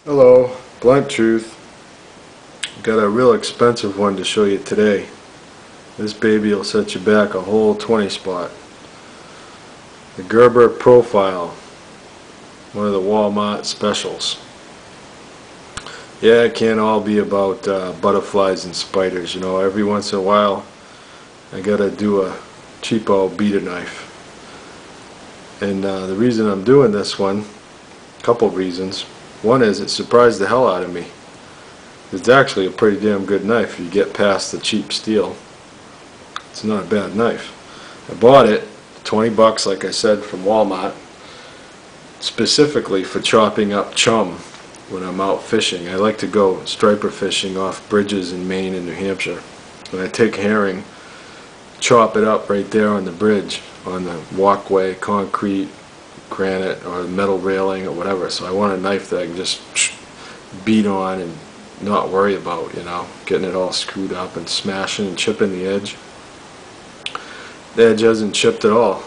Hello, blunt truth. Got a real expensive one to show you today. This baby will set you back a whole 20 spot. The Gerber Profile, one of the Walmart specials. Yeah, it can't all be about butterflies and spiders, you know. Every once in a while I gotta do a cheapo beater knife. And the reason I'm doing this one, a couple reasons. One is it surprised the hell out of me. It's actually a pretty damn good knife if you get past the cheap steel. It's not a bad knife. I bought it 20 bucks, like I said, from Walmart, specifically for chopping up chum when I'm out fishing. I like to go striper fishing off bridges in Maine and New Hampshire. When I take herring, chop it up right there on the bridge, on the walkway, concrete, granite, or metal railing, or whatever. So I want a knife that I can just beat on and not worry about, you know, getting it all screwed up and smashing and chipping the edge. The edge hasn't chipped at all.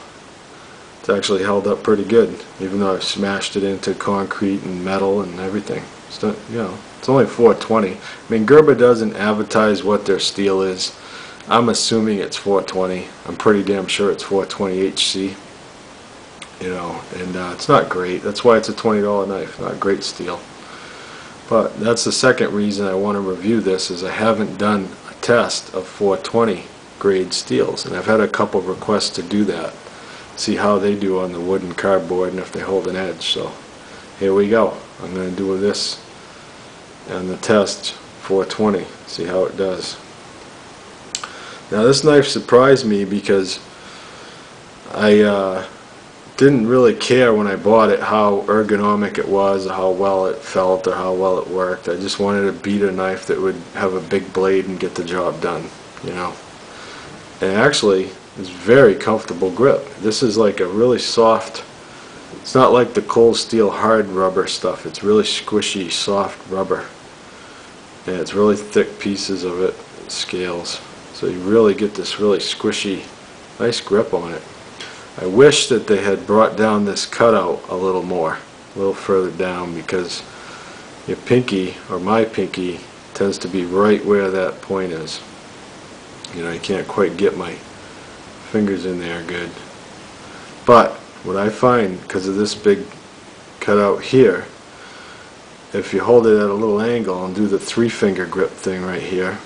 It's actually held up pretty good, even though I've smashed it into concrete and metal and everything. It's not, you know, it's only 420. I mean, Gerber doesn't advertise what their steel is. I'm assuming it's 420. I'm pretty damn sure it's 420 HC. You know, and it's not great. That's why it's a $20 knife. Not great steel. But that's the second reason I want to review this, is I haven't done a test of 420 grade steels, and I've had a couple of requests to do that. See how they do on the wood and cardboard and if they hold an edge. So here we go. I'm going to do this on the test 420. See how it does. Now this knife surprised me because I didn't really care when I bought it how ergonomic it was, or how well it felt, or how well it worked. I just wanted a beater knife that would have a big blade and get the job done, you know. And actually, it's very comfortable grip. This is like a really soft, it's not like the cold steel hard rubber stuff. It's really squishy, soft rubber. And it's really thick pieces of it, scales. So you really get this really squishy, nice grip on it. I wish that they had brought down this cutout a little more, a little further down, because your pinky, or my pinky, tends to be right where that point is. You know, you can't quite get my fingers in there good. But what I find, because of this big cutout here, if you hold it at a little angle and do the 3-finger grip thing right here,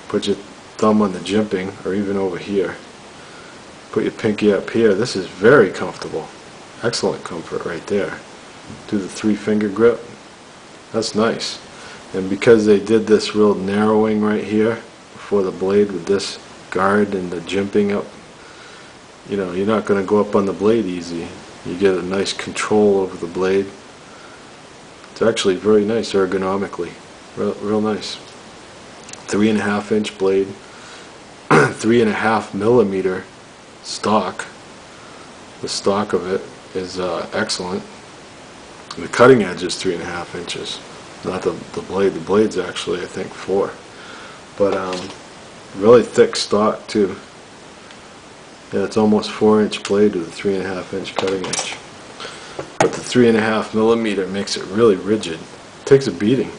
put your thumb on the jimping, or even over here, put your pinky up here, this is very comfortable. Excellent comfort right there. Do the 3-finger grip. That's nice. And because they did this real narrowing right here before the blade with this guard and the jimping up, you know, you're not going to go up on the blade easy. You get a nice control over the blade. It's actually very nice ergonomically. Real nice. 3.5 inch blade. 3.5 millimeter stock. The stock of it is excellent. The cutting edge is 3.5 inches. Not the blade. The blade's actually, I think, 4. But really thick stock too. Yeah, it's almost 4-inch blade with a 3.5 inch cutting edge. But the 3.5 millimeter makes it really rigid. It takes a beating.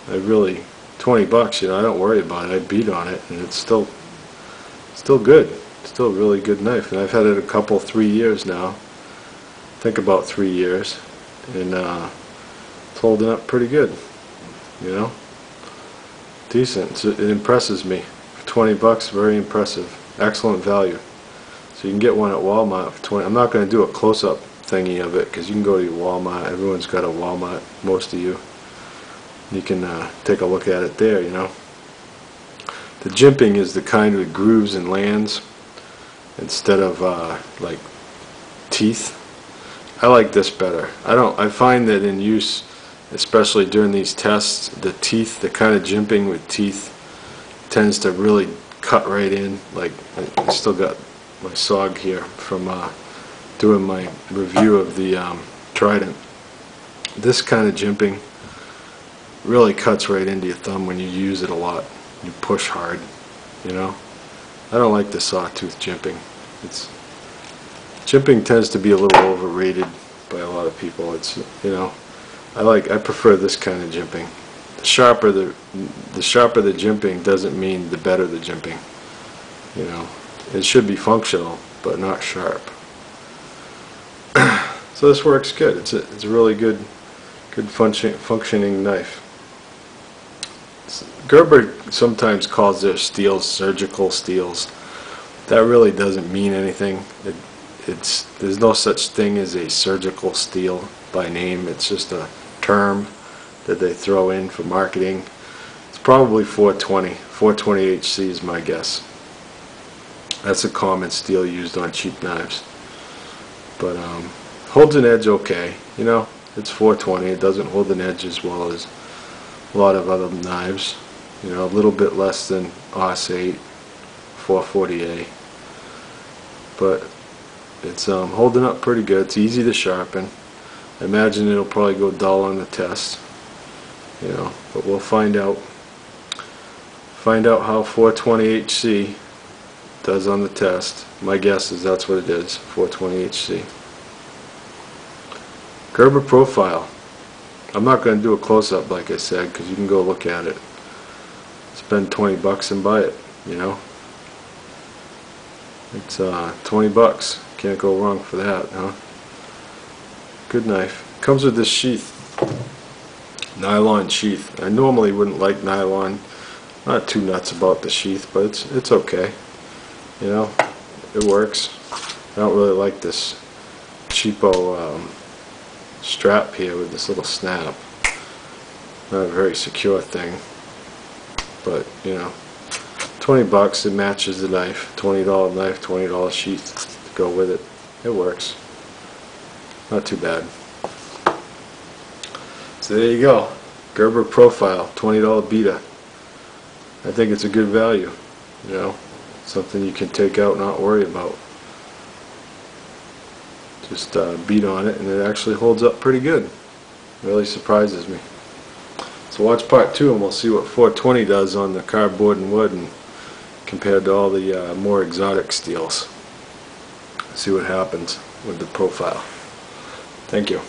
I really, 20 bucks, you know, I don't worry about it. I beat on it, and it's still good. Still a really good knife, and I've had it a couple, 3 years now. I think about 3 years, and it's holding up pretty good. You know, decent. So it impresses me. For 20 bucks, very impressive. Excellent value. So you can get one at Walmart for 20. I'm not going to do a close-up thingy of it, because you can go to your Walmart. Everyone's got a Walmart, most of you. You can take a look at it there, you know. The jimping is the kind with grooves and lands instead of like teeth. I like this better. I find that in use, especially during these tests, the teeth, the kind of jimping with teeth, tends to really cut right in. Like, I still got my SOG here from doing my review of the Trident. This kind of jimping really cuts right into your thumb when you use it a lot. You push hard, you know. I don't like the sawtooth jimping. Jimping tends to be a little overrated by a lot of people. It's, you know, I prefer this kind of jimping. The sharper the jimping doesn't mean the better the jimping. You know, it should be functional, but not sharp. So this works good. It's a really good functioning knife. Gerber sometimes calls their steels surgical steels. That really doesn't mean anything. There's no such thing as a surgical steel by name. It's just a term that they throw in for marketing. It's probably 420. 420 HC is my guess. That's a common steel used on cheap knives. But holds an edge okay. You know, it's 420. It doesn't hold an edge as well as a lot of other knives. You know, a little bit less than AUS 8, 440A. But it's holding up pretty good. It's easy to sharpen. I imagine it'll probably go dull on the test. You know, but we'll find out. Find out how 420 HC does on the test. My guess is that's what it is, 420 HC. Gerber Profile. I'm not going to do a close-up like I said, because you can go look at it. Spend 20 bucks and buy it, you know. It's 20 bucks. Can't go wrong for that, huh? Good knife. Comes with this sheath. Nylon sheath. I normally wouldn't like nylon. Not too nuts about the sheath, but it's okay. You know, it works. I don't really like this cheapo strap here with this little snap. Not a very secure thing, but you know, 20 bucks, it matches the knife. $20 knife, $20 sheath to go with it. It works. Not too bad. So there you go. Gerber Profile, $20 Beta. I think it's a good value. You know, something you can take out and not worry about. Just beat on it, and it actually holds up pretty good. Really surprises me. So watch part 2 and we'll see what 420 does on the cardboard and wood and compared to all the more exotic steels. See what happens with the Profile. Thank you.